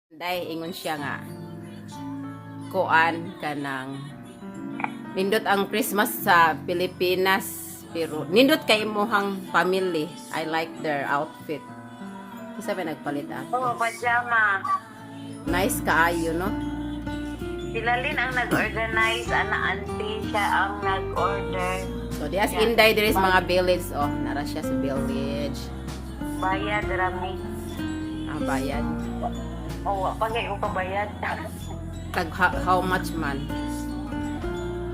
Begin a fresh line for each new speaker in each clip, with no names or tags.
Dahil ingon siya nga kuan kanang nindot ang Christmas sa Pilipinas pero nindot kay imuhang family. I like their outfit. Kisa ba nagpalit ako?
Oo, pajama.
Nice kaayo, no?
Sila Lin ang nag-organize, ana auntie siya ang nag-order.
So dias Inday there is mga village. Oh, nara siya sa village.
Bayad rami.
Ang bayad.
Oo, pagay ko kabayad.
Tag how much man?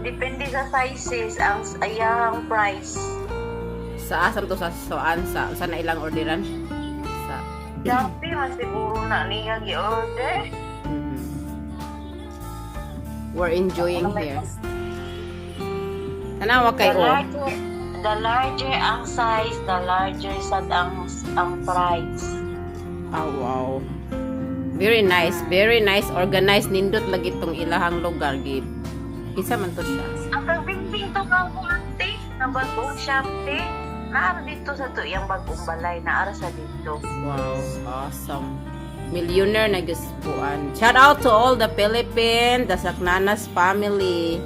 Depende sa sizes ang ayang price.
Sa asam to sa sa na ilang orderan? Sa
Dati mas siguro na niya gi-order.
We're enjoying here. Tanawa kay
The larger ang size, the larger sad ang price.
Oh, wow. Very nice organized nindot lagi tong ilahang lugar gid. Isa man to siya.
Ang kagbing-bing to ka ate, na bagong shopte. Naara dito sa to yung bagong balay, naara sa dito.
Wow, awesome. Millionaire na guspuan. Shout out to all the Philippines, the Saknanas family.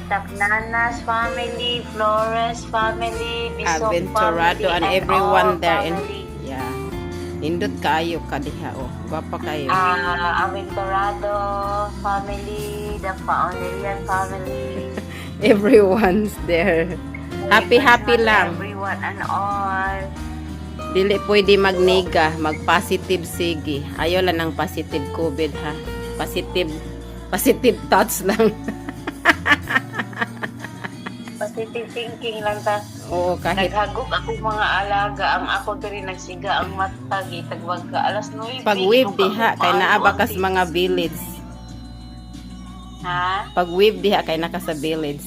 Tacnanas family, Flores family, Bisok
Aventurado
family,
and everyone
all
there in
family.
yeah. Nindot kaayo kadiha oh. Gwapa kayo.
Aventurado family, the Paonerian family.
Everyone's there. Happy lang.
Everyone and all.
Dili pwede magniga, mag-positive sige. Ayaw lang ng positive COVID ha. Positive thoughts lang.
Positive thinking lang ta.
Oo, kahit
Naghagok ako mga alaga, ang ako diri nagsiga ang matag, itagwag ka alas 9.
pag wave diha kay naaba kas mga village.
Ha?
Pag wave diha kay naka sa village.